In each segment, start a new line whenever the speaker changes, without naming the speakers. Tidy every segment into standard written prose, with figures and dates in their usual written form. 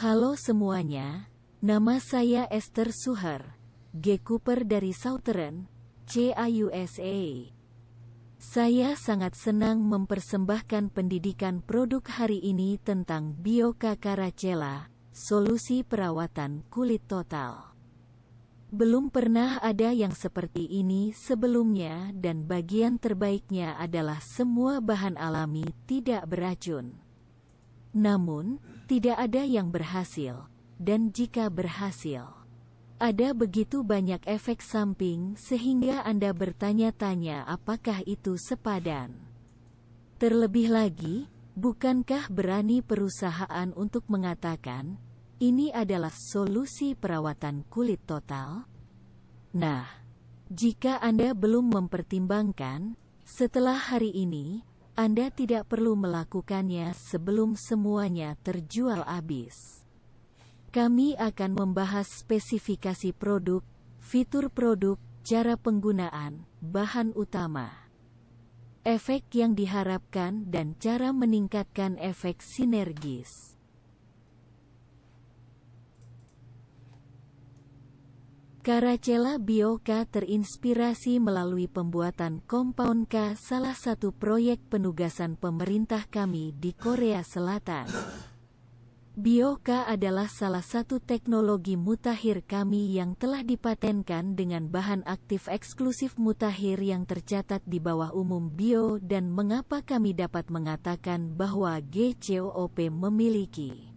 Halo semuanya, nama saya Esther Suher, G. Cooper dari Southern CAUSA. Saya sangat senang mempersembahkan pendidikan produk hari ini tentang Bioka Caracella, solusi perawatan kulit total. Belum pernah ada yang seperti ini sebelumnya dan bagian terbaiknya adalah semua bahan alami tidak beracun. Namun, tidak ada yang berhasil, dan jika berhasil, ada begitu banyak efek samping sehingga Anda bertanya-tanya apakah itu sepadan. Terlebih lagi, bukankah berani perusahaan untuk mengatakan, ini adalah solusi perawatan kulit total? Nah, jika Anda belum mempertimbangkan, setelah hari ini, Anda tidak perlu melakukannya sebelum semuanya terjual habis. Kami akan membahas spesifikasi produk, fitur produk, cara penggunaan, bahan utama, efek yang diharapkan dan cara meningkatkan efek sinergis. Caracella Bioka terinspirasi melalui pembuatan Compound K, salah satu proyek penugasan pemerintah kami di Korea Selatan. Bioka adalah salah satu teknologi mutakhir kami yang telah dipatenkan dengan bahan aktif eksklusif mutakhir yang tercatat di bawah umum bio dan mengapa kami dapat mengatakan bahwa GCOOP memiliki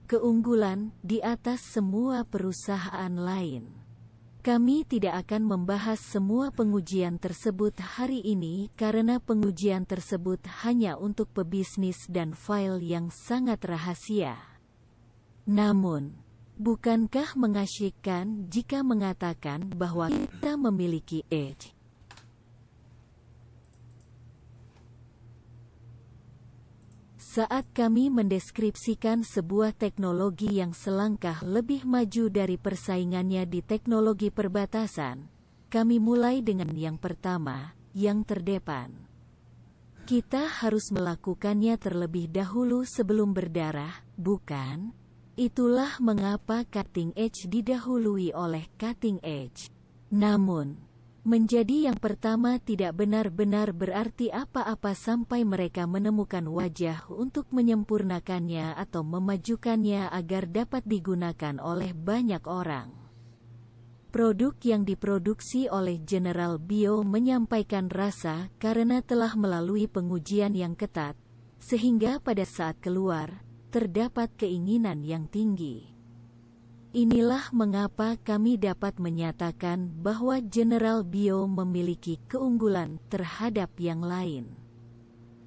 keunggulan di atas semua perusahaan lain. Kami tidak akan membahas semua pengujian tersebut hari ini karena pengujian tersebut hanya untuk pebisnis dan file yang sangat rahasia. Namun, bukankah mengasyikkan jika mengatakan bahwa kita memiliki edge? Saat kami mendeskripsikan sebuah teknologi yang selangkah lebih maju dari persaingannya di teknologi perbatasan, kami mulai dengan yang pertama, yang terdepan. Kita harus melakukannya terlebih dahulu sebelum berdarah, bukan? Itulah mengapa cutting edge didahului oleh cutting edge. Namun, menjadi yang pertama tidak benar-benar berarti apa-apa sampai mereka menemukan wajah untuk menyempurnakannya atau memajukannya agar dapat digunakan oleh banyak orang. Produk yang diproduksi oleh General Bio menyampaikan rasa karena telah melalui pengujian yang ketat, sehingga pada saat keluar, terdapat keinginan yang tinggi. Inilah mengapa kami dapat menyatakan bahwa General Bio memiliki keunggulan terhadap yang lain.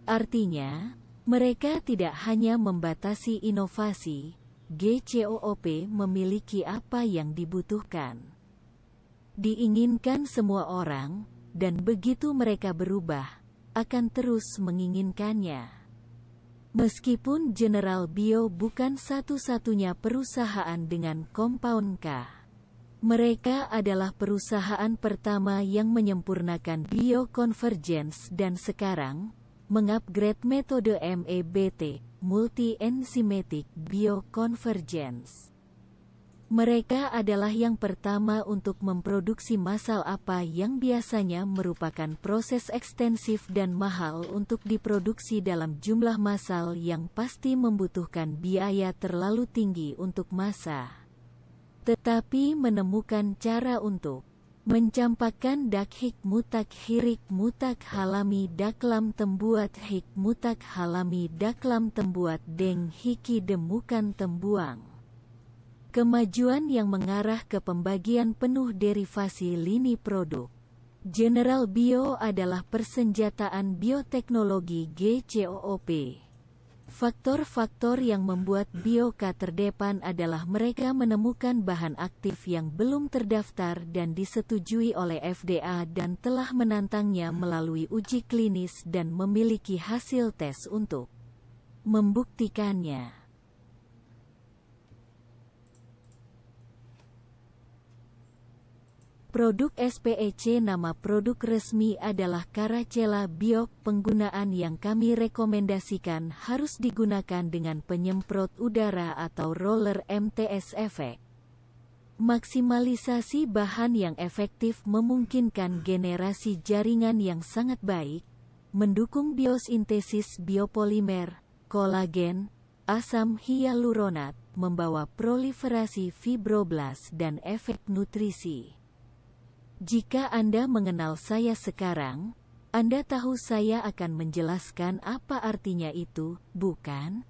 Artinya, mereka tidak hanya membatasi inovasi, GCOOP memiliki apa yang dibutuhkan, diinginkan semua orang, dan begitu mereka berubah, akan terus menginginkannya. Meskipun General Bio bukan satu-satunya perusahaan dengan Compound K, mereka adalah perusahaan pertama yang menyempurnakan bioconvergence dan sekarang mengupgrade metode MEBT, Multi-Enzymatic Bioconvergence. Mereka adalah yang pertama untuk memproduksi masal apa yang biasanya merupakan proses ekstensif dan mahal untuk diproduksi dalam jumlah massal yang pasti membutuhkan biaya terlalu tinggi untuk massa. Tetapi menemukan cara untuk mencampakkan dakhik mutak hirik mutak halami daklam tembuat hik mutak halami daklam tembuat deng hiki demukan tembuang. Kemajuan yang mengarah ke pembagian penuh derivasi lini produk. General Bio adalah persenjataan bioteknologi GCOOP. Faktor-faktor yang membuat Bioka terdepan adalah mereka menemukan bahan aktif yang belum terdaftar dan disetujui oleh FDA dan telah menantangnya melalui uji klinis dan memiliki hasil tes untuk membuktikannya. Produk SPEC nama produk resmi adalah Caracela Biok. Penggunaan yang kami rekomendasikan harus digunakan dengan penyemprot udara atau roller MTS efek. Maksimalisasi bahan yang efektif memungkinkan generasi jaringan yang sangat baik, mendukung biosintesis biopolimer, kolagen, asam hyaluronat, membawa proliferasi fibroblas dan efek nutrisi. Jika Anda mengenal saya sekarang, Anda tahu saya akan menjelaskan apa artinya itu, bukan?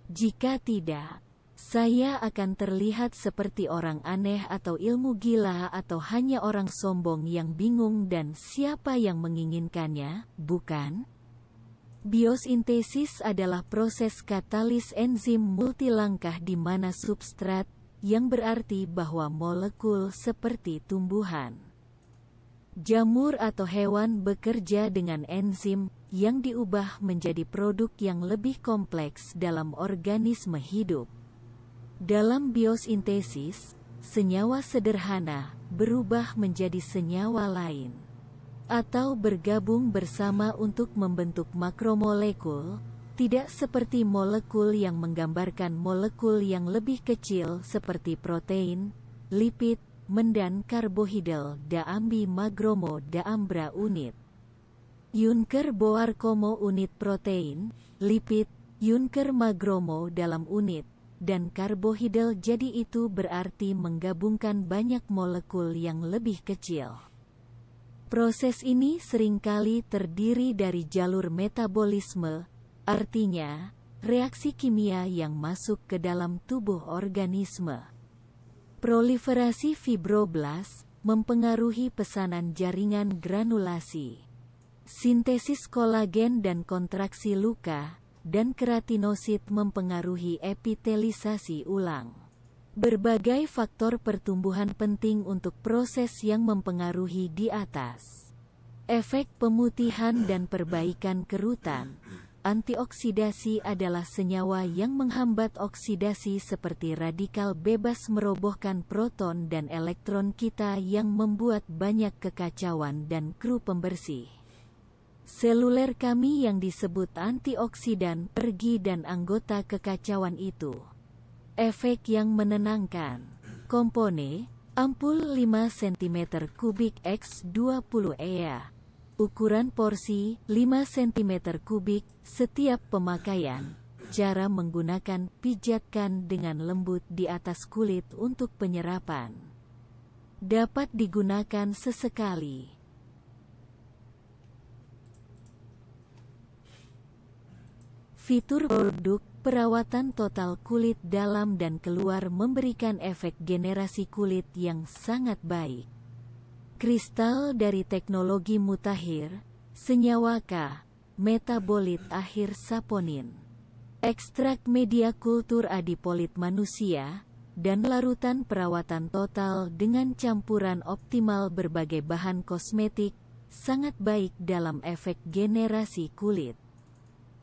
Jika tidak, saya akan terlihat seperti orang aneh atau ilmu gila atau hanya orang sombong yang bingung dan siapa yang menginginkannya, bukan? Biosintesis adalah proses katalis enzim multilangkah di mana substrat, yang berarti bahwa molekul seperti tumbuhan, jamur atau hewan bekerja dengan enzim, yang diubah menjadi produk yang lebih kompleks dalam organisme hidup. Dalam biosintesis, senyawa sederhana berubah menjadi senyawa lain, atau bergabung bersama untuk membentuk makromolekul, tidak seperti molekul yang menggambarkan molekul yang lebih kecil seperti protein, lipid, mendan karbohidral daambi magromo daambra unit. Yunker boar komo unit protein, lipid, yunker magromo dalam unit, dan karbohidral jadi itu berarti menggabungkan banyak molekul yang lebih kecil. Proses ini seringkali terdiri dari jalur metabolisme, artinya, reaksi kimia yang masuk ke dalam tubuh organisme. Proliferasi fibroblas mempengaruhi pesanan jaringan granulasi, sintesis kolagen dan kontraksi luka, dan keratinosit mempengaruhi epitelisasi ulang. Berbagai faktor pertumbuhan penting untuk proses yang mempengaruhi di atas. Efek pemutihan dan perbaikan kerutan. Antioksidasi adalah senyawa yang menghambat oksidasi seperti radikal bebas merobohkan proton dan elektron kita yang membuat banyak kekacauan dan kru pembersih seluler kami yang disebut antioksidan pergi dan anggota kekacauan itu. Efek yang menenangkan. Kompone, ampul 5 cm kubik x 20 EA. Ukuran porsi 5 cm kubik setiap pemakaian. Cara menggunakan pijatkan dengan lembut di atas kulit untuk penyerapan. Dapat digunakan sesekali. Fitur produk perawatan total kulit dalam dan keluar memberikan efek generasi kulit yang sangat baik. Kristal dari teknologi mutakhir, senyawa K, metabolit akhir saponin, ekstrak media kultur adipolit manusia, dan larutan perawatan total dengan campuran optimal berbagai bahan kosmetik, sangat baik dalam efek generasi kulit.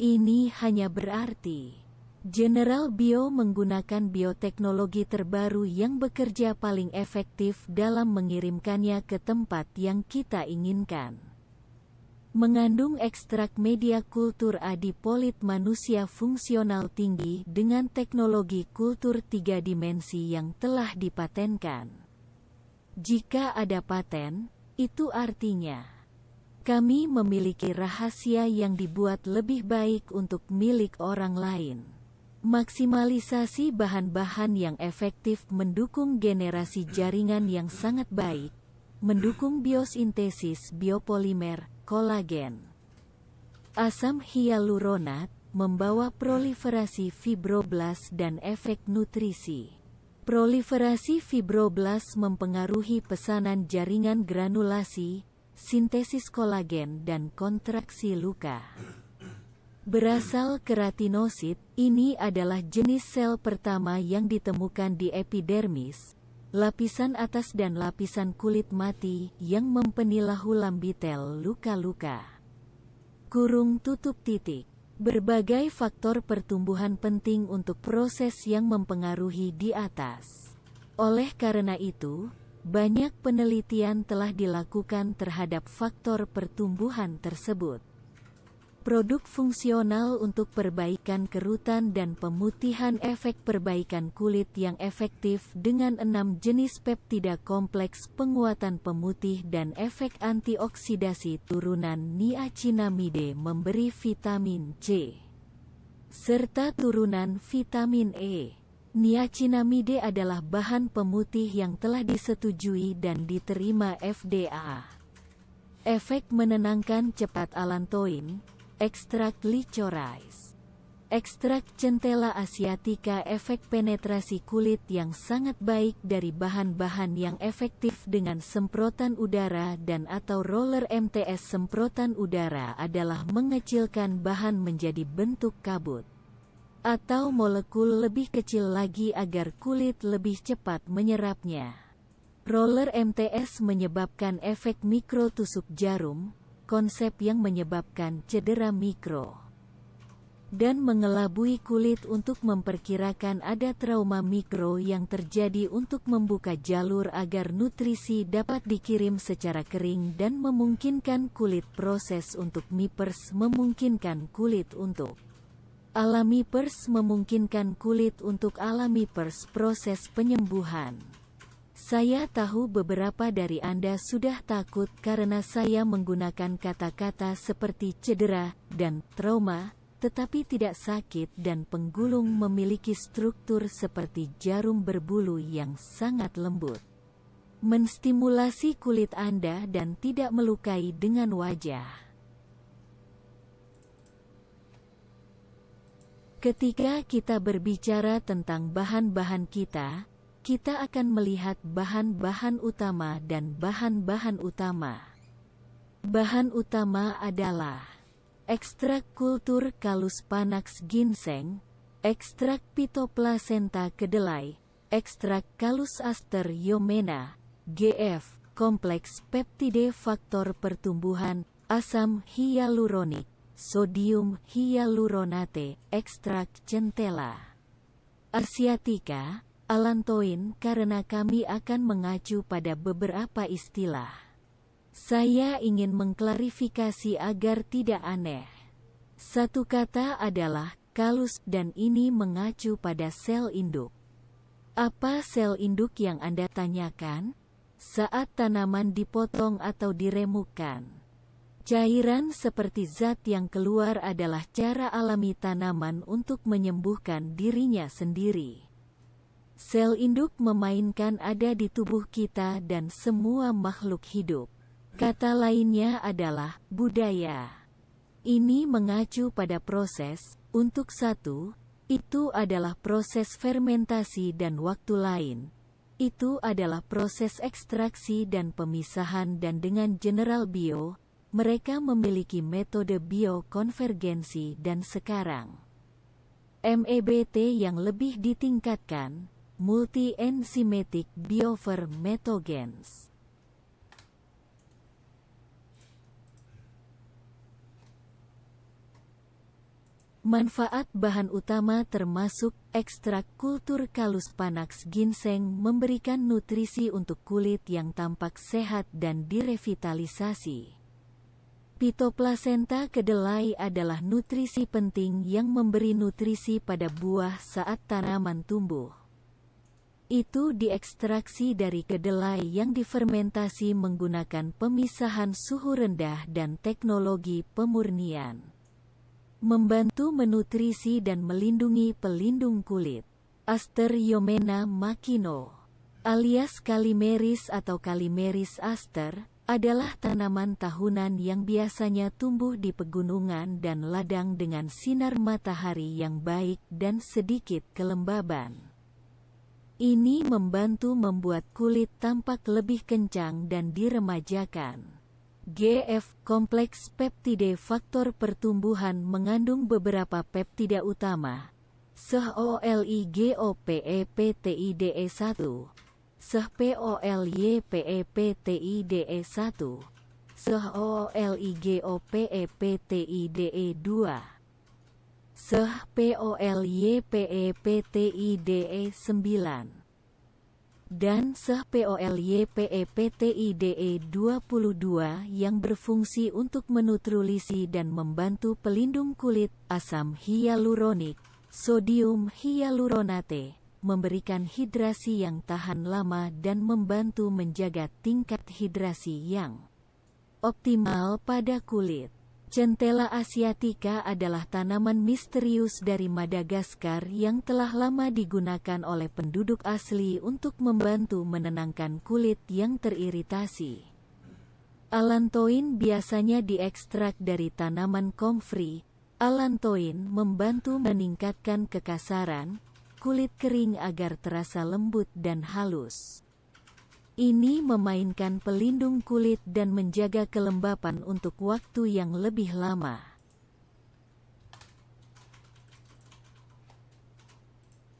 Ini hanya berarti General Bio menggunakan bioteknologi terbaru yang bekerja paling efektif dalam mengirimkannya ke tempat yang kita inginkan. Mengandung ekstrak media kultur adipolit manusia fungsional tinggi dengan teknologi kultur 3 dimensi yang telah dipatenkan. Jika ada paten, itu artinya kami memiliki rahasia yang dibuat lebih baik untuk milik orang lain. Maksimalisasi bahan-bahan yang efektif mendukung generasi jaringan yang sangat baik, mendukung biosintesis biopolimer, kolagen. Asam hyaluronat membawa proliferasi fibroblas dan efek nutrisi. Proliferasi fibroblas mempengaruhi pesanan jaringan granulasi, sintesis kolagen dan kontraksi luka. Berasal keratinosit, ini adalah jenis sel pertama yang ditemukan di epidermis, lapisan atas dan lapisan kulit mati yang mempenilahu lambitel luka-luka. Kurung tutup titik. Berbagai faktor pertumbuhan penting untuk proses yang mempengaruhi di atas. Oleh karena itu, Banyak penelitian telah dilakukan terhadap faktor pertumbuhan tersebut. Produk fungsional untuk perbaikan kerutan dan pemutihan, efek perbaikan kulit yang efektif dengan 6 jenis peptida kompleks penguatan pemutih dan efek antioksidasi turunan niacinamide memberi vitamin C serta turunan vitamin E. Niacinamide adalah bahan pemutih yang telah disetujui dan diterima FDA. Efek menenangkan cepat allantoin. Ekstrak licorice. Ekstrak centella asiatica, efek penetrasi kulit yang sangat baik dari bahan-bahan yang efektif dengan semprotan udara dan atau roller MTS. Semprotan udara adalah mengecilkan bahan menjadi bentuk kabut atau molekul lebih kecil lagi agar kulit lebih cepat menyerapnya. Roller MTS menyebabkan efek mikrotusuk jarum, konsep yang menyebabkan cedera mikro dan mengelabui kulit untuk memperkirakan ada trauma mikro yang terjadi untuk membuka jalur agar nutrisi dapat dikirim secara kering dan memungkinkan kulit proses untuk mipers, memungkinkan kulit untuk alami pers, memungkinkan kulit untuk alami pers proses penyembuhan. Saya tahu beberapa dari Anda sudah takut karena saya menggunakan kata-kata seperti cedera dan trauma, tetapi tidak sakit dan penggulung memiliki struktur seperti jarum berbulu yang sangat lembut, menstimulasi kulit Anda dan tidak melukai dengan wajah. Ketika kita berbicara tentang bahan-bahan kita akan melihat bahan-bahan utama dan bahan-bahan utama. Bahan utama adalah ekstrak kultur Callus panax ginseng, ekstrak Phytoplacenta kedelai, ekstrak Callus aster yomena, GF, kompleks peptide faktor pertumbuhan, asam hyaluronik, sodium hyaluronate, ekstrak centella asiatica, allantoin, karena kami akan mengacu pada beberapa istilah. Saya ingin mengklarifikasi agar tidak aneh. Satu kata adalah Callus dan ini mengacu pada sel induk. Apa sel induk yang Anda tanyakan? Saat tanaman dipotong atau diremukkan, cairan seperti zat yang keluar adalah cara alami tanaman untuk menyembuhkan dirinya sendiri. Sel induk memainkan ada di tubuh kita dan semua makhluk hidup. Kata lainnya adalah budaya. Ini mengacu pada proses. Untuk satu, itu adalah proses fermentasi dan waktu lain. Itu adalah proses ekstraksi dan pemisahan dan dengan General Bio, mereka memiliki metode biokonvergensi dan sekarang MEBT yang lebih ditingkatkan, multi-enzymatic biofermetogens. Manfaat bahan utama termasuk ekstrak kultur Callus panax ginseng memberikan nutrisi untuk kulit yang tampak sehat dan direvitalisasi. Phytoplacenta kedelai adalah nutrisi penting yang memberi nutrisi pada buah saat tanaman tumbuh. Itu diekstraksi dari kedelai yang difermentasi menggunakan pemisahan suhu rendah dan teknologi pemurnian. Membantu menutrisi dan melindungi pelindung kulit. Aster yomena makino, alias Calimeris atau Calimeris aster, adalah tanaman tahunan yang biasanya tumbuh di pegunungan dan ladang dengan sinar matahari yang baik dan sedikit kelembaban. Ini membantu membuat kulit tampak lebih kencang dan diremajakan. GF, kompleks peptide faktor pertumbuhan mengandung beberapa peptida utama. SHOLIGOPEPTIDE1, SHPOLYPEPTIDE1, SHOLIGOPEPTIDE2, SHPOLYPEPTIDE9. dan SEH-POLYPEPTIDE22 yang berfungsi untuk menutrulisi dan membantu pelindung kulit, asam hyaluronik, sodium hyaluronate, memberikan hidrasi yang tahan lama dan membantu menjaga tingkat hidrasi yang optimal pada kulit. Centella asiatica adalah tanaman misterius dari Madagaskar yang telah lama digunakan oleh penduduk asli untuk membantu menenangkan kulit yang teriritasi. Allantoin biasanya diekstrak dari tanaman comfrey. Allantoin membantu meningkatkan kekasaran kulit kering agar terasa lembut dan halus. Ini memainkan pelindung kulit dan menjaga kelembapan untuk waktu yang lebih lama.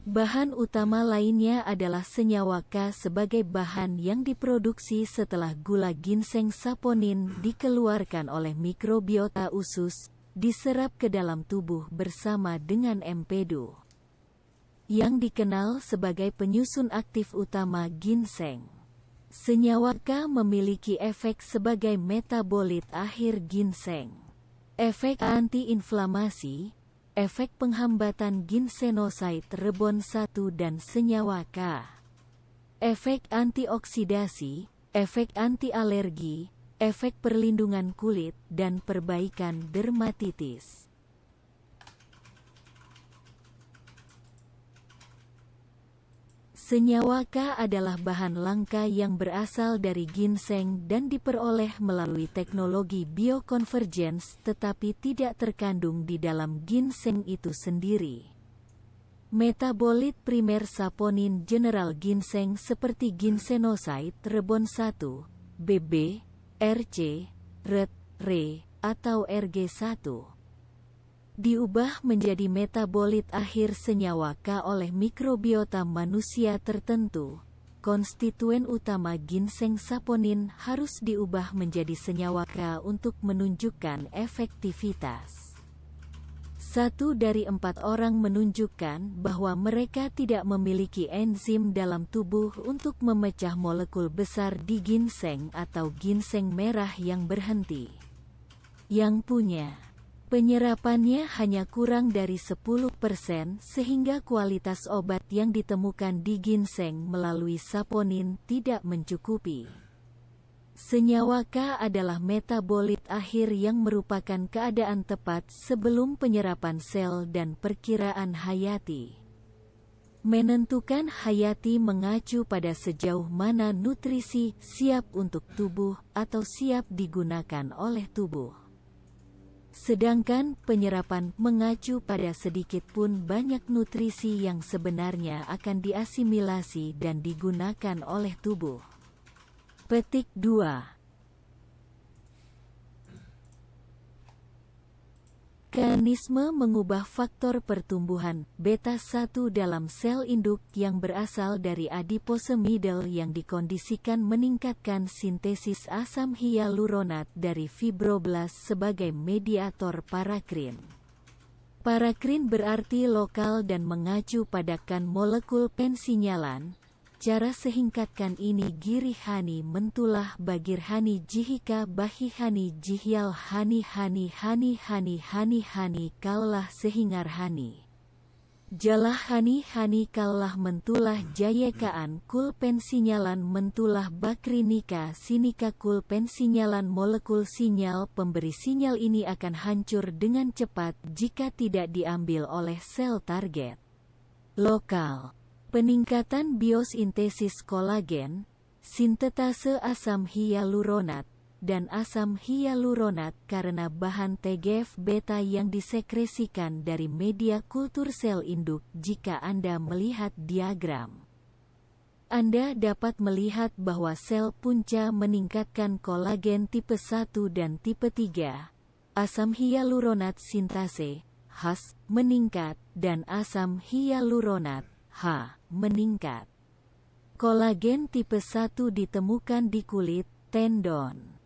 Bahan utama lainnya adalah senyawa K sebagai bahan yang diproduksi setelah gula ginseng saponin dikeluarkan oleh mikrobiota usus, diserap ke dalam tubuh bersama dengan empedu, yang dikenal sebagai penyusun aktif utama ginseng. Senyawa K memiliki efek sebagai metabolit akhir ginseng, efek antiinflamasi, efek penghambatan ginsenosid rebon 1 dan senyawa K, efek antioksidasi, efek anti-alergi, efek perlindungan kulit, dan perbaikan dermatitis. Senyawa K adalah bahan langka yang berasal dari ginseng dan diperoleh melalui teknologi bioconvergence tetapi tidak terkandung di dalam ginseng itu sendiri. Metabolit primer saponin general ginseng seperti ginsenosid rebon 1, BB, RC, RET, RE, atau RG1 diubah menjadi metabolit akhir senyawa K oleh mikrobiota manusia tertentu. Konstituen utama ginseng saponin harus diubah menjadi senyawa K untuk menunjukkan efektivitas. 1 dari 4 orang menunjukkan bahwa mereka tidak memiliki enzim dalam tubuh untuk memecah molekul besar di ginseng atau ginseng merah yang berhenti. Yang punya penyerapannya hanya kurang dari 10% sehingga kualitas obat yang ditemukan di ginseng melalui saponin tidak mencukupi. Senyawa K adalah metabolit akhir yang merupakan keadaan tepat sebelum penyerapan sel dan perkiraan hayati. Menentukan hayati mengacu pada sejauh mana nutrisi siap untuk tubuh atau siap digunakan oleh tubuh. Sedangkan penyerapan mengacu pada sedikit pun banyak nutrisi yang sebenarnya akan diasimilasi dan digunakan oleh tubuh. Petik 2. Mekanisme mengubah faktor pertumbuhan beta-1 dalam sel induk yang berasal dari adipose middle yang dikondisikan meningkatkan sintesis asam hyaluronat dari fibroblas sebagai mediator parakrin. Parakrin berarti lokal dan mengacu pada kan molekul pensinyalan. Cara singkatkan ini girihani mentulah bagirhani jihika bahihani jihyal hani hani hani hani hani hani kaulah sehingarhani. Jalahani hani kaulah mentulah jayekaan kul pensinyalan mentulah bakrinika sinika kul pensinyalan molekul sinyal pemberi sinyal ini akan hancur dengan cepat jika tidak diambil oleh sel target. Lokal. Peningkatan biosintesis kolagen, sintetase asam hyaluronat, dan asam hyaluronat karena bahan TGF-beta yang disekresikan dari media kultur sel induk. Jika Anda melihat diagram, Anda dapat melihat bahwa sel punca meningkatkan kolagen tipe 1 dan tipe 3, asam hyaluronat sintase, Hs, meningkat, dan asam hyaluronat, H, meningkat. Kolagen tipe 1 ditemukan di kulit, tendon,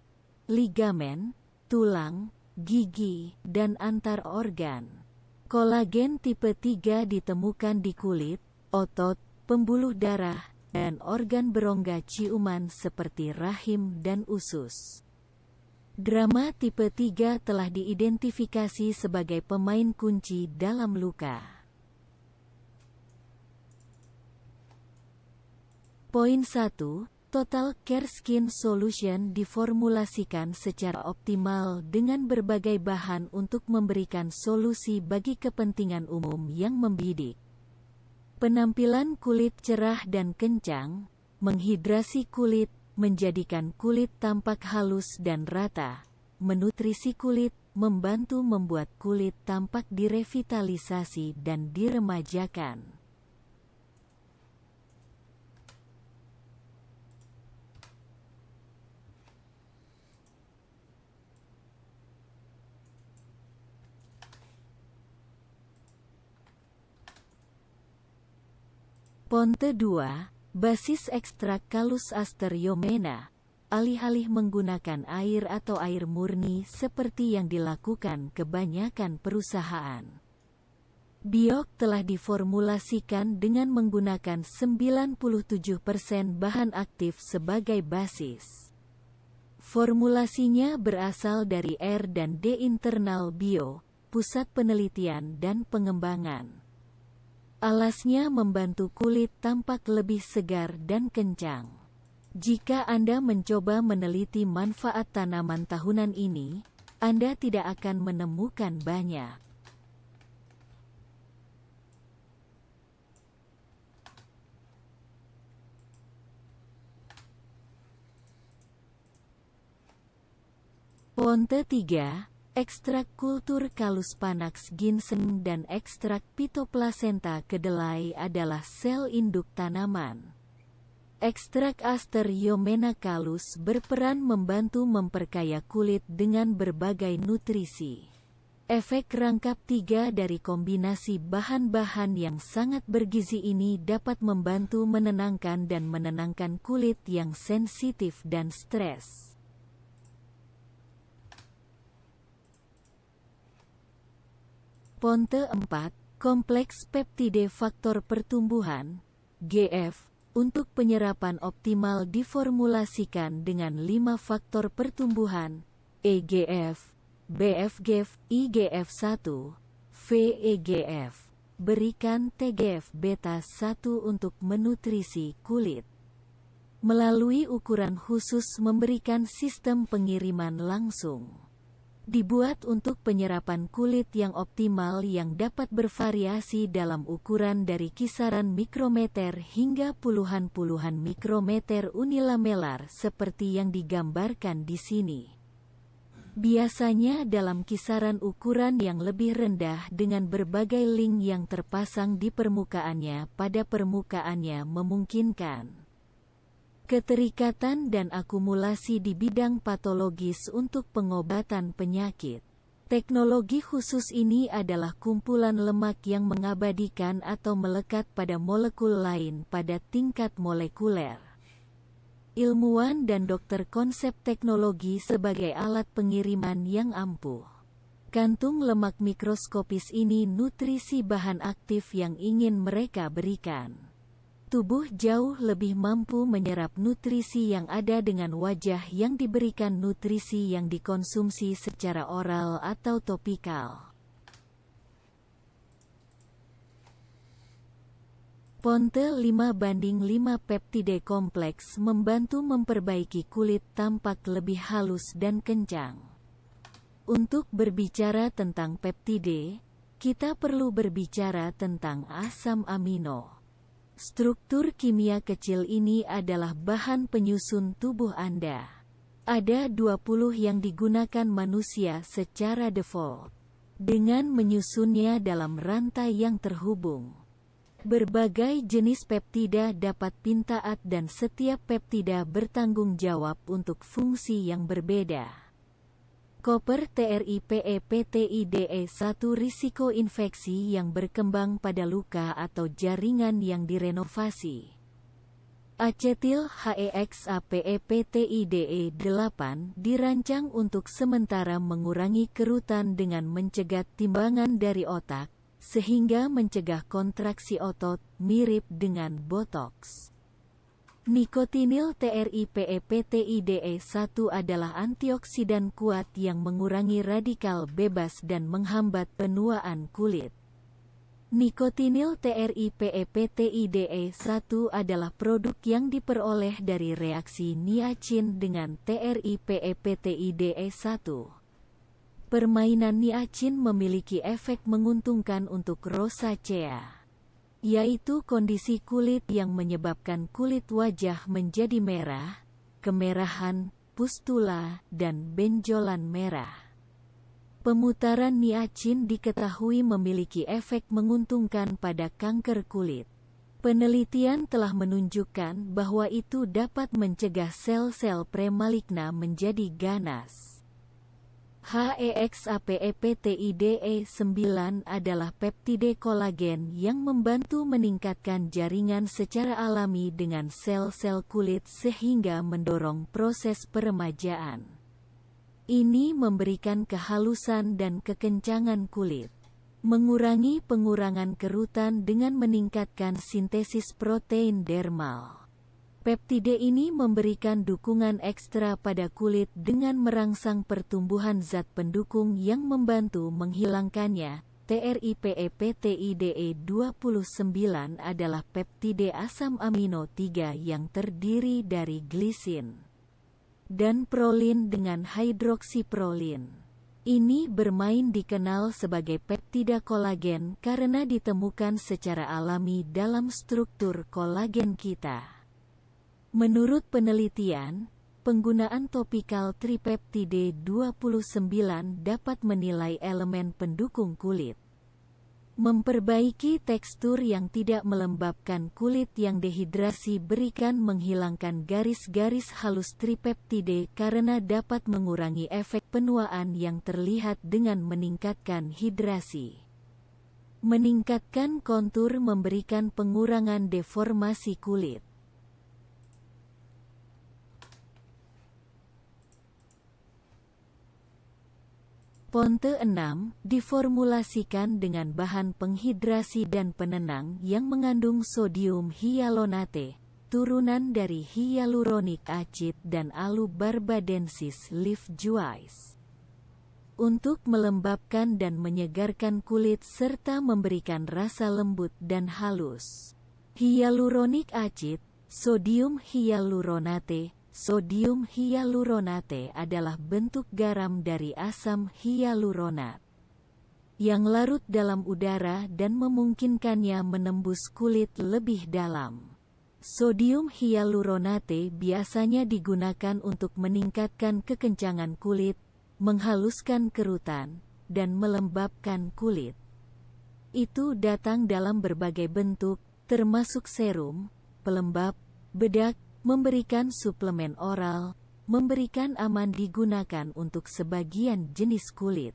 ligamen, tulang, gigi, dan antar organ. Kolagen tipe 3 ditemukan di kulit, otot, pembuluh darah, dan organ berongga ciuman seperti rahim dan usus. Drama tipe 3 telah diidentifikasi sebagai pemain kunci dalam luka. Poin 1. Total Care Skin Solution diformulasikan secara optimal dengan berbagai bahan untuk memberikan solusi bagi kepentingan umum yang membidik. Penampilan kulit cerah dan kencang, menghidrasi kulit, menjadikan kulit tampak halus dan rata, menutrisi kulit, membantu membuat kulit tampak direvitalisasi dan diremajakan. Ponte 2, basis ekstrak Callus Aster Yomena, alih-alih menggunakan air atau air murni seperti yang dilakukan kebanyakan perusahaan. Biok telah diformulasikan dengan menggunakan 97% bahan aktif sebagai basis. Formulasinya berasal dari R&D Internal Bio, Pusat Penelitian dan Pengembangan. Alasnya membantu kulit tampak lebih segar dan kencang. Jika Anda mencoba meneliti manfaat tanaman tahunan ini, Anda tidak akan menemukan banyak. Ponte 3. Ekstrak kultur Callus panax ginseng dan ekstrak Phytoplacenta kedelai adalah sel induk tanaman. Ekstrak Aster Yomena Callus berperan membantu memperkaya kulit dengan berbagai nutrisi. Efek rangkap 3 dari kombinasi bahan-bahan yang sangat bergizi ini dapat membantu menenangkan dan menenangkan kulit yang sensitif dan stres. Ponte 4, kompleks peptide faktor pertumbuhan, GF, untuk penyerapan optimal diformulasikan dengan 5 faktor pertumbuhan, EGF, BFGF, IGF-1, VEGF. Berikan TGF beta 1 untuk menutrisi kulit. Melalui ukuran khusus memberikan sistem pengiriman langsung. Dibuat untuk penyerapan kulit yang optimal yang dapat bervariasi dalam ukuran dari kisaran mikrometer hingga puluhan mikrometer unilamelar seperti yang digambarkan di sini. Biasanya dalam kisaran ukuran yang lebih rendah dengan berbagai link yang terpasang di permukaannya pada permukaannya memungkinkan keterikatan dan akumulasi di bidang patologis untuk pengobatan penyakit. Teknologi khusus ini adalah kumpulan lemak yang mengabadikan atau melekat pada molekul lain pada tingkat molekuler. Ilmuwan dan dokter konsep teknologi sebagai alat pengiriman yang ampuh. Kantung lemak mikroskopis ini nutrisi bahan aktif yang ingin mereka berikan. Tubuh jauh lebih mampu menyerap nutrisi yang ada dengan wajah yang diberikan nutrisi yang dikonsumsi secara oral atau topikal. Ponte 5:5 peptide kompleks membantu memperbaiki kulit tampak lebih halus dan kencang. Untuk berbicara tentang peptide, kita perlu berbicara tentang asam amino. Struktur kimia kecil ini adalah bahan penyusun tubuh Anda. Ada 20 yang digunakan manusia secara default, dengan menyusunnya dalam rantai yang terhubung. Berbagai jenis peptida dapat pintaat dan setiap peptida bertanggung jawab untuk fungsi yang berbeda. Koper TRIPEPTIDE 1 risiko infeksi yang berkembang pada luka atau jaringan yang direnovasi. Acetil HEXAPEPTIDE 8 dirancang untuk sementara mengurangi kerutan dengan mencegat timbangan dari otak, sehingga mencegah kontraksi otot, mirip dengan botox. Nikotinil TRIPEPTIDE1 adalah antioksidan kuat yang mengurangi radikal bebas dan menghambat penuaan kulit. Nikotinil TRIPEPTIDE1 adalah produk yang diperoleh dari reaksi niacin dengan TRIPEPTIDE1. Permainan niacin memiliki efek menguntungkan untuk rosacea, yaitu kondisi kulit yang menyebabkan kulit wajah menjadi merah, kemerahan, pustula, dan benjolan merah. Pemutaran niacin diketahui memiliki efek menguntungkan pada kanker kulit. Penelitian telah menunjukkan bahwa itu dapat mencegah sel-sel premaligna menjadi ganas. HEXAPEPTIDE9 adalah peptide kolagen yang membantu meningkatkan jaringan secara alami dengan sel-sel kulit sehingga mendorong proses peremajaan. Ini memberikan kehalusan dan kekencangan kulit, mengurangi pengurangan kerutan dengan meningkatkan sintesis protein dermal. Peptide ini memberikan dukungan ekstra pada kulit dengan merangsang pertumbuhan zat pendukung yang membantu menghilangkannya. TRIPEPTIDE29 adalah peptide asam amino 3 yang terdiri dari glisin dan prolin dengan hidroksiprolin. Ini bermain dikenal sebagai peptida kolagen karena ditemukan secara alami dalam struktur kolagen kita. Menurut penelitian, penggunaan topikal tripeptide 29 dapat menilai elemen pendukung kulit, memperbaiki tekstur yang tidak melembabkan kulit yang dehidrasi, berikan menghilangkan garis-garis halus tripeptide karena dapat mengurangi efek penuaan yang terlihat dengan meningkatkan hidrasi. Meningkatkan kontur, memberikan pengurangan deformasi kulit. Ponte 6 diformulasikan dengan bahan penghidrasi dan penenang yang mengandung sodium hyalonate, turunan dari hyaluronic acid dan alubarbadensis leaf juice, untuk melembabkan dan menyegarkan kulit serta memberikan rasa lembut dan halus. Hyaluronic acid, sodium hyaluronate. Sodium hyaluronate adalah bentuk garam dari asam hyaluronat yang larut dalam udara dan memungkinkannya menembus kulit lebih dalam. Sodium hyaluronate biasanya digunakan untuk meningkatkan kekencangan kulit, menghaluskan kerutan, dan melembabkan kulit. Itu datang dalam berbagai bentuk, termasuk serum, pelembab, bedak, memberikan suplemen oral, memberikan aman digunakan untuk sebagian jenis kulit.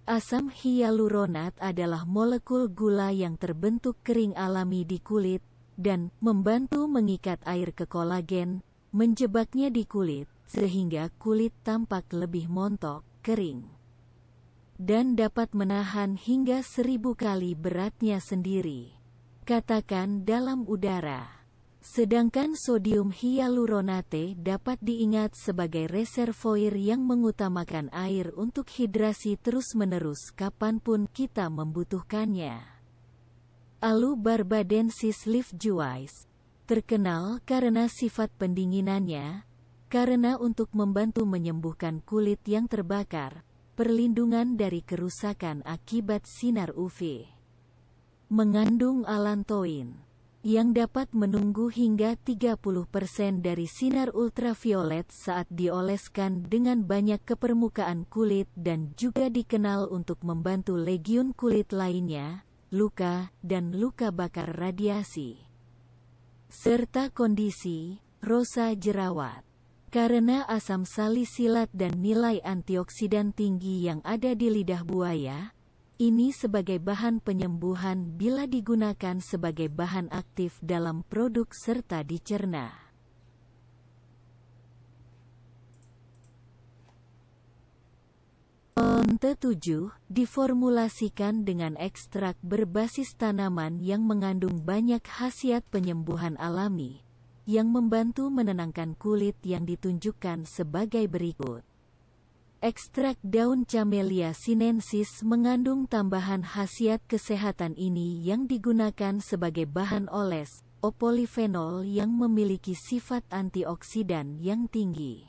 Asam hyaluronat adalah molekul gula yang terbentuk kering alami di kulit, dan membantu mengikat air ke kolagen, menjebaknya di kulit, sehingga kulit tampak lebih montok, kering, dan dapat menahan hingga 1000 kali beratnya sendiri, katakan dalam udara. Sedangkan sodium hyaluronate dapat diingat sebagai reservoir yang mengutamakan air untuk hidrasi terus-menerus kapanpun kita membutuhkannya. Alubarbadensis leaf juice terkenal karena sifat pendinginannya, karena untuk membantu menyembuhkan kulit yang terbakar, perlindungan dari kerusakan akibat sinar UV. Mengandung allantoin yang dapat menunggu hingga 30% dari sinar ultraviolet saat dioleskan dengan banyak ke permukaan kulit, dan juga dikenal untuk membantu legiun kulit lainnya, luka, dan luka bakar radiasi, serta kondisi rosa jerawat. Karena asam salisilat dan nilai antioksidan tinggi yang ada di lidah buaya, ini sebagai bahan penyembuhan bila digunakan sebagai bahan aktif dalam produk serta dicerna. Ponte 7 diformulasikan dengan ekstrak berbasis tanaman yang mengandung banyak khasiat penyembuhan alami, yang membantu menenangkan kulit yang ditunjukkan sebagai berikut. Ekstrak daun Camellia sinensis mengandung tambahan khasiat kesehatan ini yang digunakan sebagai bahan oles, polyphenol yang memiliki sifat antioksidan yang tinggi.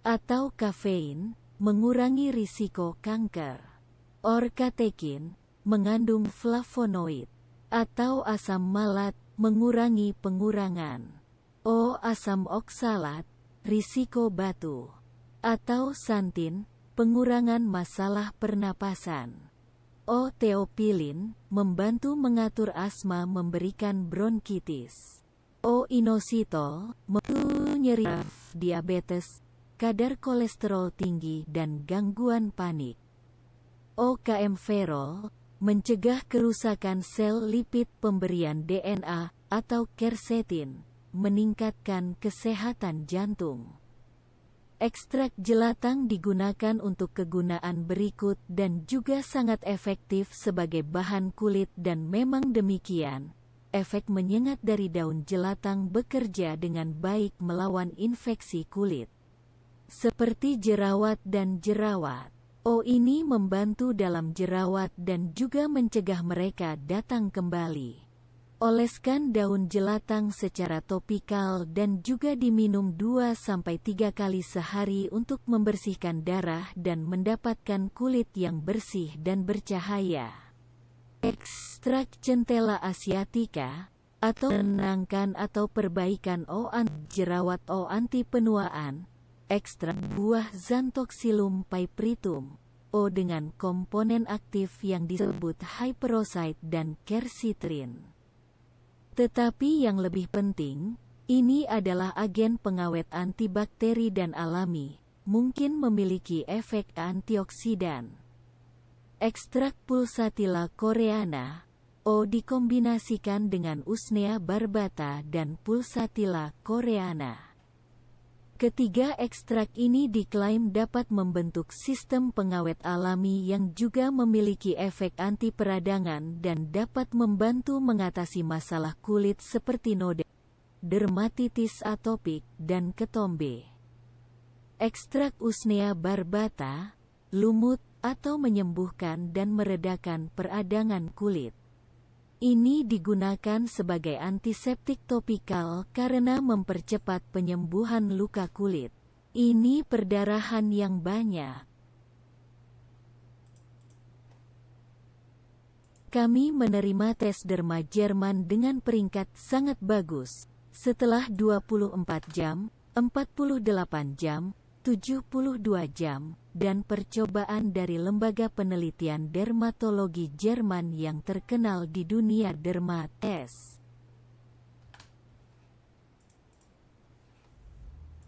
Atau kafein, mengurangi risiko kanker. Orkatekin, mengandung flavonoid. Atau asam malat, mengurangi pengurangan. Asam oksalat, risiko batu. Atau santin, pengurangan masalah pernapasan. Theopilin, membantu mengatur asma memberikan bronkitis. Inositol, membantu nyeri, diabetes, kadar kolesterol tinggi dan gangguan panik. Kaempferol, mencegah kerusakan sel lipid pemberian DNA, atau quercetin, meningkatkan kesehatan jantung. Ekstrak jelatang digunakan untuk kegunaan berikut dan juga sangat efektif sebagai bahan kulit dan memang demikian, efek menyengat dari daun jelatang bekerja dengan baik melawan infeksi kulit. Seperti jerawat dan jerawat. Ini membantu dalam jerawat dan juga mencegah mereka datang kembali. Oleskan daun jelatang secara topikal dan juga diminum 2-3 kali sehari untuk membersihkan darah dan mendapatkan kulit yang bersih dan bercahaya. Ekstrak centella asiatica, atau menenangkan atau perbaikan jerawat anti penuaan. Ekstrak buah Xanthoxylum pipertum, dengan komponen aktif yang disebut hyperoside dan quercitrin. Tetapi yang lebih penting, ini adalah agen pengawet antibakteri dan alami, mungkin memiliki efek antioksidan. Ekstrak Pulsatilla coreana, dikombinasikan dengan Usnea barbata dan Pulsatilla coreana. Ketiga ekstrak ini diklaim dapat membentuk sistem pengawet alami yang juga memiliki efek anti peradangan dan dapat membantu mengatasi masalah kulit seperti noda, dermatitis atopik, dan ketombe. Ekstrak Usnea barbata, lumut, atau menyembuhkan dan meredakan peradangan kulit. Ini digunakan sebagai antiseptik topikal karena mempercepat penyembuhan luka kulit. Ini perdarahan yang banyak. Kami menerima tes derma Jerman dengan peringkat sangat bagus. Setelah 24 jam, 48 jam, 72 jam, dan percobaan dari lembaga penelitian dermatologi Jerman yang terkenal di dunia derma tes.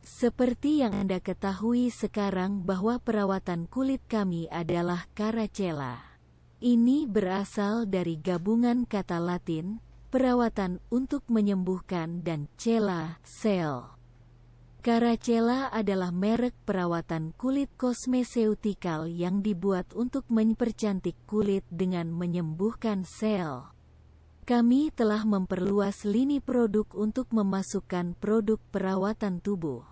Seperti yang Anda ketahui sekarang bahwa perawatan kulit kami adalah Caracella. Ini berasal dari gabungan kata Latin, perawatan untuk menyembuhkan dan cella, sel. Caracella adalah merek perawatan kulit kosmeseutikal yang dibuat untuk mempercantik kulit dengan menyembuhkan sel. Kami telah memperluas lini produk untuk memasukkan produk perawatan tubuh,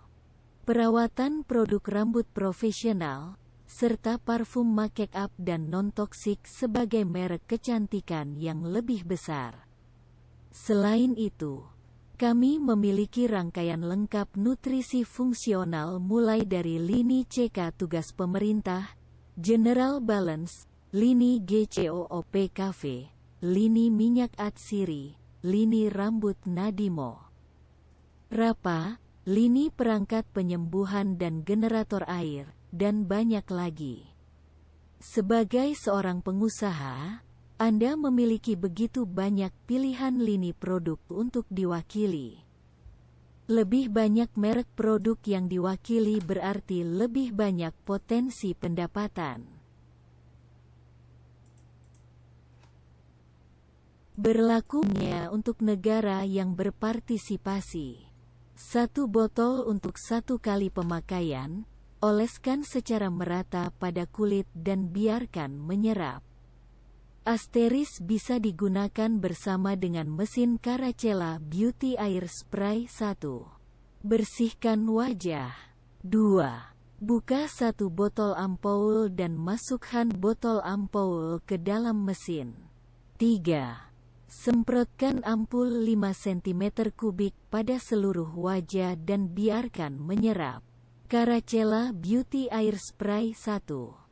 perawatan produk rambut profesional, serta parfum make-up dan non-toksik sebagai merek kecantikan yang lebih besar. Selain itu, kami memiliki rangkaian lengkap nutrisi fungsional mulai dari lini CK tugas pemerintah, General Balance, lini GCOOPKV, lini minyak atsiri, lini rambut Nadimo, Rapa, lini perangkat penyembuhan dan generator air, dan banyak lagi. Sebagai seorang pengusaha, Anda memiliki begitu banyak pilihan lini produk untuk diwakili. Lebih banyak merek produk yang diwakili berarti lebih banyak potensi pendapatan. Berlakunya untuk negara yang berpartisipasi. 1 botol untuk 1 kali pemakaian, oleskan secara merata pada kulit dan biarkan menyerap. Asteris bisa digunakan bersama dengan mesin Caracella Beauty Air Spray 1. Bersihkan wajah. 2. Buka satu botol ampoule dan masukkan botol ampoule ke dalam mesin. 3. Semprotkan ampul 5 cm kubik pada seluruh wajah dan biarkan menyerap. Caracella Beauty Air Spray 1.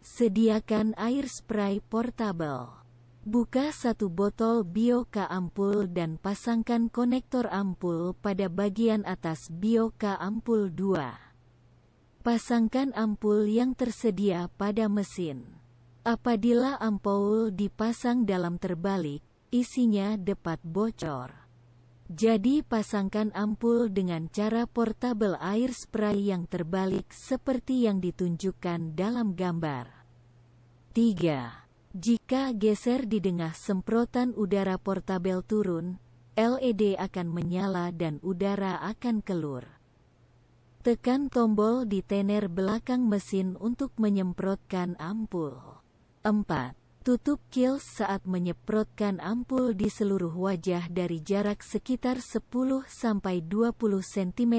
Sediakan air spray portable. Buka satu botol Bioka ampul dan pasangkan konektor ampul pada bagian atas Bioka ampul 2. Pasangkan ampul yang tersedia pada mesin. Apabila ampul dipasang dalam terbalik, isinya dapat bocor. Jadi pasangkan ampul dengan cara portable air spray yang terbalik seperti yang ditunjukkan dalam gambar. 3. Jika geser di tengah semprotan udara portabel turun, LED akan menyala dan udara akan keluar. Tekan tombol di tener belakang mesin untuk menyemprotkan ampul. 4. Tutup kill saat menyemprotkan ampul di seluruh wajah dari jarak sekitar 10-20 cm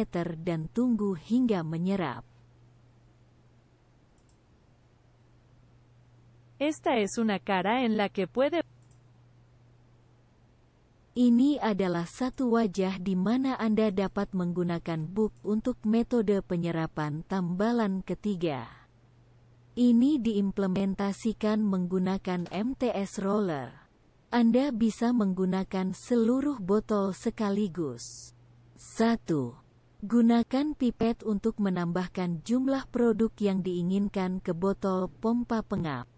dan tunggu hingga menyerap.
Esta es una cara en la que puede.
Ini adalah satu wajah di mana Anda dapat menggunakan book untuk metode penyerapan tambalan ketiga. Ini diimplementasikan menggunakan MTS roller. Anda bisa menggunakan seluruh botol sekaligus. 1. Gunakan pipet untuk menambahkan jumlah produk yang diinginkan ke botol pompa pengap.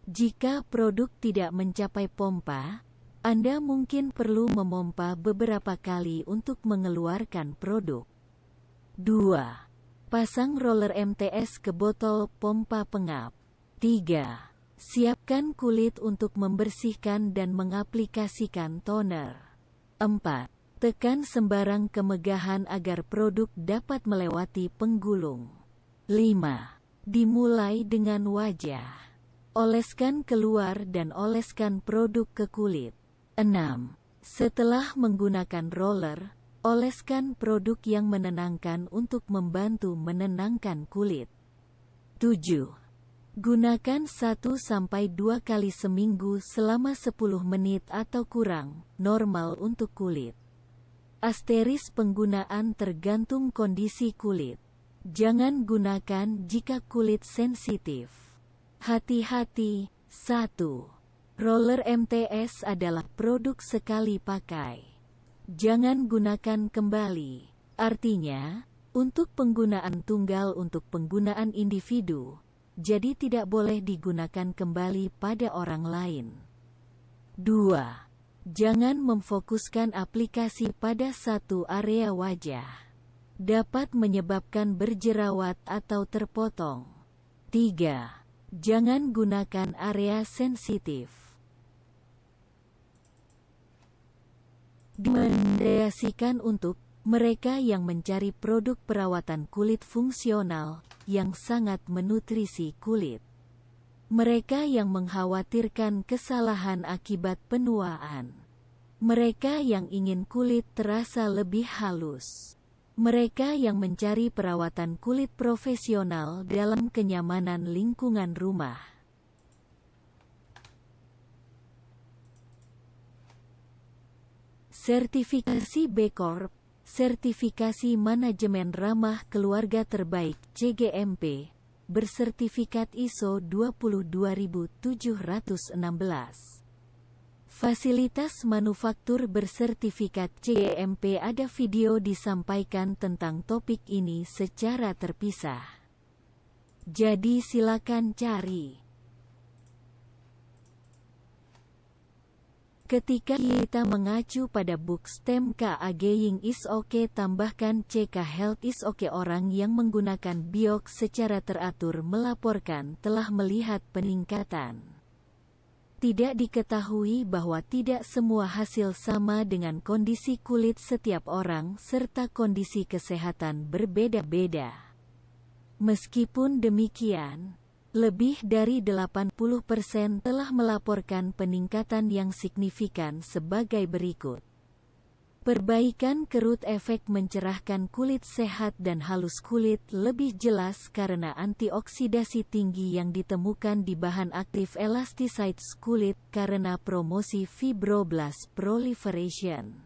Jika produk tidak mencapai pompa, Anda mungkin perlu memompa beberapa kali untuk mengeluarkan produk. 2. Pasang roller MTS ke botol pompa pengap. 3. Siapkan kulit untuk membersihkan dan mengaplikasikan toner. 4. Tekan sembarang kemegahan agar produk dapat melewati penggulung. 5. Dimulai dengan wajah. Oleskan keluar dan oleskan produk ke kulit. 6. Setelah menggunakan roller, oleskan produk yang menenangkan untuk membantu menenangkan kulit. 7. Gunakan 1-2 kali seminggu selama 10 menit atau kurang, normal untuk kulit. Asteris penggunaan tergantung kondisi kulit. Jangan gunakan jika kulit sensitif. Hati-hati. 1. Roller MTS adalah produk sekali pakai. Jangan gunakan kembali. Artinya, untuk penggunaan tunggal untuk penggunaan individu, jadi tidak boleh digunakan kembali pada orang lain. 2. Jangan memfokuskan aplikasi pada satu area wajah. Dapat menyebabkan berjerawat atau terpotong. 3. Jangan gunakan area sensitif. Direkomendasikan untuk mereka yang mencari produk perawatan kulit fungsional yang sangat menutrisi kulit. Mereka yang mengkhawatirkan kesalahan akibat penuaan. Mereka yang ingin kulit terasa lebih halus. Mereka yang mencari perawatan kulit profesional dalam kenyamanan lingkungan rumah. Sertifikasi B Corp, sertifikasi manajemen ramah keluarga terbaik CGMP, bersertifikat ISO 22716. Fasilitas manufaktur bersertifikat CGMP. Ada video disampaikan tentang topik ini secara terpisah. Jadi silakan cari. Ketika kita mengacu pada Bookstem K Aging is OK, tambahkan CK Health is OK. Orang yang menggunakan biok secara teratur melaporkan telah melihat peningkatan. Tidak diketahui bahwa tidak semua hasil sama dengan kondisi kulit setiap orang serta kondisi kesehatan berbeda-beda. Meskipun demikian, Lebih dari 80% telah melaporkan peningkatan yang signifikan sebagai berikut. Perbaikan kerut efek mencerahkan kulit sehat dan halus kulit lebih jelas karena antioksidasi tinggi yang ditemukan di bahan aktif elasticides kulit karena promosi fibroblast proliferation.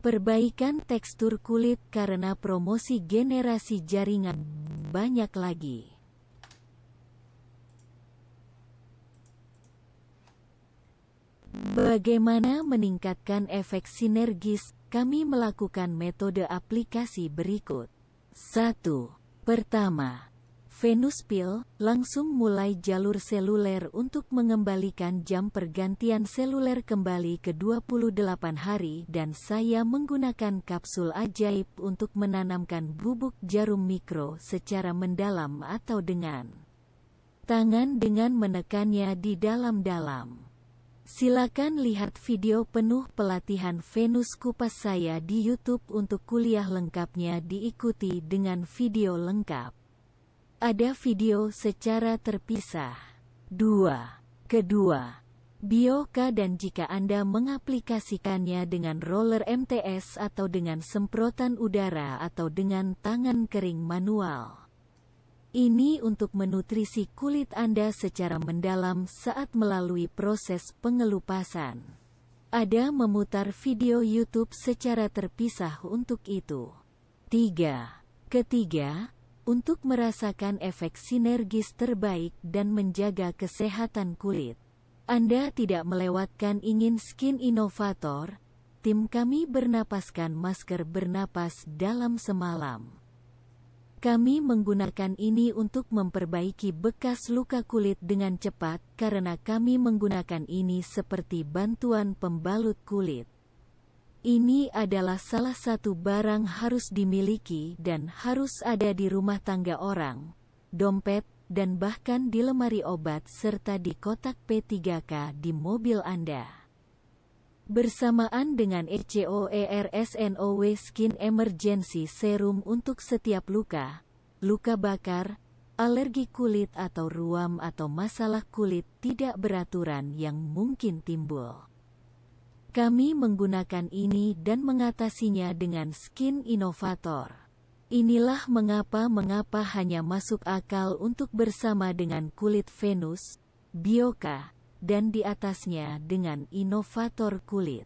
Perbaikan tekstur kulit karena promosi generasi jaringan banyak lagi. Bagaimana meningkatkan efek sinergis? Kami melakukan metode aplikasi berikut. 1. Pertama, Venus Pill langsung mulai jalur seluler untuk mengembalikan jam pergantian seluler kembali ke 28 hari dan saya menggunakan kapsul ajaib untuk menanamkan bubuk jarum mikro secara mendalam atau dengan tangan dengan menekannya di dalam-dalam. Silakan lihat video penuh pelatihan Venus kupas saya di YouTube untuk kuliah lengkapnya diikuti dengan video lengkap. Ada video secara terpisah. 2. Kedua, Bioka dan jika Anda mengaplikasikannya dengan roller MTS atau dengan semprotan udara atau dengan tangan kering manual. Ini untuk menutrisi kulit Anda secara mendalam saat melalui proses pengelupasan. Ada memutar video YouTube secara terpisah untuk itu. 3. Ketiga, untuk merasakan efek sinergis terbaik dan menjaga kesehatan kulit. Anda tidak melewatkan ingin skin inovator, tim kami bernapaskan masker bernapas dalam semalam. Kami menggunakan ini untuk memperbaiki bekas luka kulit dengan cepat karena kami menggunakan ini seperti bantuan pembalut kulit. Ini adalah salah satu barang harus dimiliki dan harus ada di rumah tangga orang, dompet, dan bahkan di lemari obat serta di kotak P3K di mobil Anda. Bersamaan dengan ECOERSNOW Skin Emergency Serum untuk setiap luka, luka bakar, alergi kulit atau ruam atau masalah kulit tidak beraturan yang mungkin timbul. Kami menggunakan ini dan mengatasinya dengan Skin Innovator. Inilah mengapa hanya masuk akal untuk bersama dengan kulit Venus, Bioka, dan di atasnya dengan inovator kulit.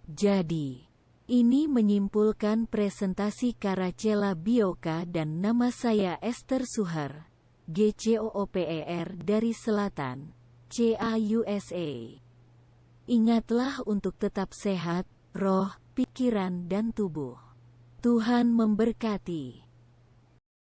Jadi, ini menyimpulkan presentasi Caracella Bioka dan nama saya Esther Suher, GCOOPER dari Selatan, CA-USA. Ingatlah untuk tetap sehat, roh, pikiran dan tubuh. Tuhan memberkati.